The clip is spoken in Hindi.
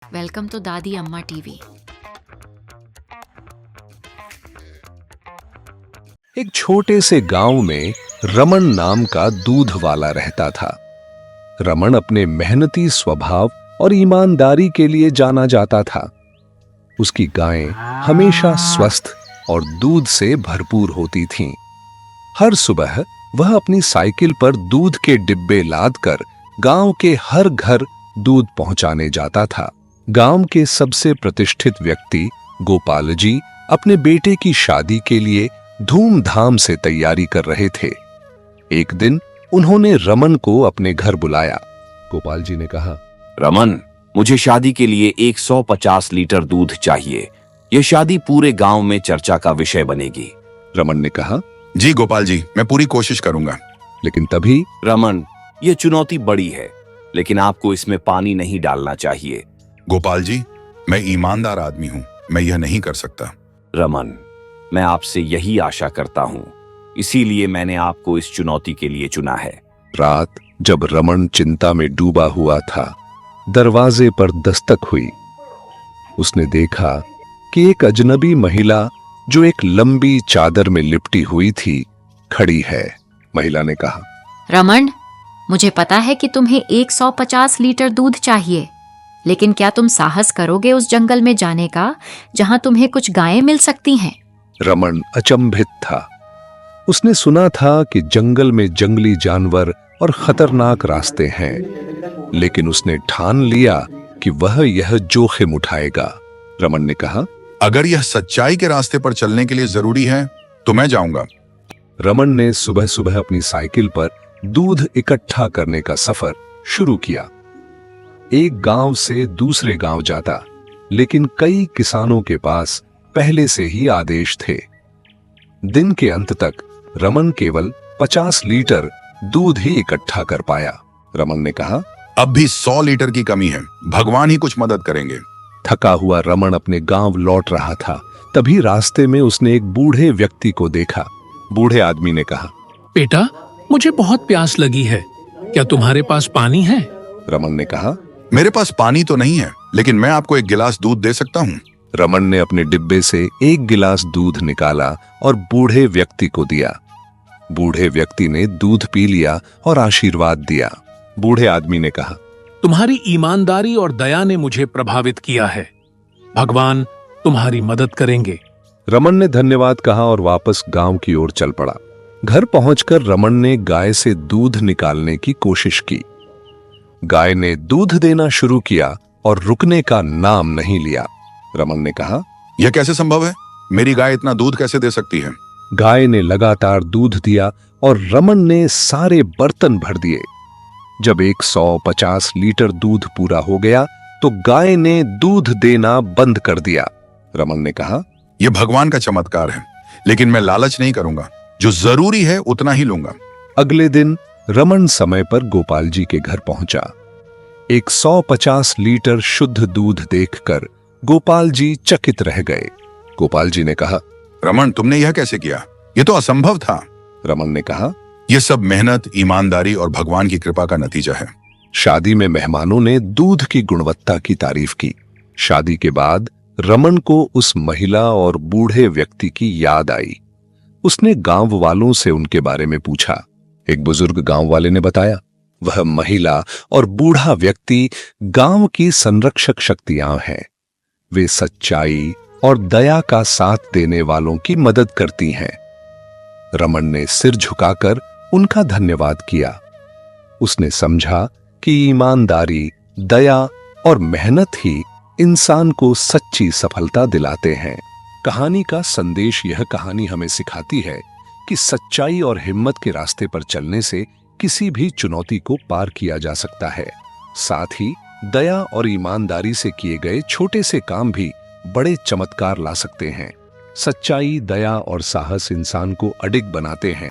वेलकम टू दादी अम्मा टीवी। एक छोटे से गांव में रमन नाम का दूध वाला रहता था। रमन अपने मेहनती स्वभाव और ईमानदारी के लिए जाना जाता था। उसकी गायें हमेशा स्वस्थ और दूध से भरपूर होती थीं। हर सुबह वह अपनी साइकिल पर दूध के डिब्बे लादकर गांव के हर घर दूध पहुंचाने जाता था। गांव के सबसे प्रतिष्ठित व्यक्ति गोपाल जी अपने बेटे की शादी के लिए धूमधाम से तैयारी कर रहे थे। एक दिन उन्होंने रमन को अपने घर बुलाया। गोपाल जी ने कहा, रमन, मुझे शादी के लिए 150 लीटर दूध चाहिए। यह शादी पूरे गांव में चर्चा का विषय बनेगी। रमन ने कहा, जी गोपाल जी, मैं पूरी कोशिश करूंगा। लेकिन तभी रमन, यह चुनौती बड़ी है, लेकिन आपको इसमें पानी नहीं डालना चाहिए। गोपाल जी, मैं ईमानदार आदमी हूं, मैं यह नहीं कर सकता। रमन, मैं आपसे यही आशा करता हूं, इसीलिए मैंने आपको इस चुनौती के लिए चुना है। रात जब रमन चिंता में डूबा हुआ था, दरवाजे पर दस्तक हुई। उसने देखा कि एक अजनबी महिला जो एक लंबी चादर में लिपटी हुई थी, खड़ी है। महिला ने कहा, रमन, मुझे पता है कि तुम्हें 150 लीटर दूध चाहिए, लेकिन क्या तुम साहस करोगे उस जंगल में जाने का जहां तुम्हें कुछ गायें मिल सकती हैं? रमन अचंभित था। उसने सुना था कि जंगल में जंगली जानवर और खतरनाक रास्ते हैं, लेकिन उसने ठान लिया कि वह यह जोखिम उठाएगा। रमन ने कहा, अगर यह सच्चाई के रास्ते पर चलने के लिए जरूरी है तो मैं जाऊंगा। रमन ने सुबह सुबह अपनी साइकिल पर दूध इकट्ठा करने का सफर शुरू किया। एक गांव से दूसरे गांव जाता, लेकिन कई किसानों के पास पहले से ही आदेश थे। दिन के अंत तक रमन केवल 50 लीटर दूध ही इकट्ठा कर पाया। रमन ने कहा, अब भी 100 लीटर की कमी है, भगवान ही कुछ मदद करेंगे। थका हुआ रमन अपने गांव लौट रहा था। तभी रास्ते में उसने एक बूढ़े व्यक्ति को देखा। बूढ़े आदमी ने कहा, बेटा, मुझे बहुत प्यास लगी है, क्या तुम्हारे पास पानी है? रमन ने कहा, मेरे पास पानी तो नहीं है, लेकिन मैं आपको एक गिलास दूध दे सकता हूँ। रमन ने अपने डिब्बे से एक गिलास दूध निकाला और बूढ़े व्यक्ति को दिया। बूढ़े व्यक्ति ने दूध पी लिया और आशीर्वाद दिया। बूढ़े आदमी ने कहा, तुम्हारी ईमानदारी और दया ने मुझे प्रभावित किया है। भगवान तुम्हारी मदद करेंगे। रमन ने धन्यवाद कहा और वापस गांव की ओर चल पड़ा। घर पहुंचकर रमन ने गाय से दूध निकालने की कोशिश की। गाय ने दूध देना शुरू किया और रुकने का नाम नहीं लिया। रमन ने कहा, यह कैसे संभव है? मेरी गाय इतना दूध कैसे दे सकती है? गाय ने लगातार दूध दिया और रमन ने सारे बर्तन भर दिए। जब 150 लीटर दूध पूरा हो गया तो गाय ने दूध देना बंद कर दिया। रमन ने कहा, यह भगवान का चमत्कार है, लेकिन मैं लालच नहीं करूंगा। जो जरूरी है उतना ही लूंगा। अगले दिन रमन समय पर गोपाल जी के घर पहुंचा। 150 लीटर शुद्ध दूध देखकर गोपाल जी चकित रह गए। गोपाल जी ने कहा, रमन, तुमने यह कैसे किया? यह तो असंभव था। रमन ने कहा, यह सब मेहनत, ईमानदारी और भगवान की कृपा का नतीजा है। शादी में मेहमानों ने दूध की गुणवत्ता की तारीफ की। शादी के बाद रमन को उस महिला और बूढ़े व्यक्ति की याद आई। उसने गांव वालों से उनके बारे में पूछा। एक बुजुर्ग गांव वाले ने बताया, वह महिला और बूढ़ा व्यक्ति गांव की संरक्षक शक्तियां हैं। वे सच्चाई और दया का साथ देने वालों की मदद करती हैं। रमन ने सिर झुकाकर उनका धन्यवाद किया। उसने समझा कि ईमानदारी, दया और मेहनत ही इंसान को सच्ची सफलता दिलाते हैं। कहानी का संदेश, यह कहानी हमें सिखाती है कि सच्चाई और हिम्मत के रास्ते पर चलने से किसी भी चुनौती को पार किया जा सकता है। साथ ही दया और ईमानदारी से किए गए छोटे से काम भी बड़े चमत्कार ला सकते हैं। सच्चाई, दया और साहस इंसान को अडिग बनाते हैं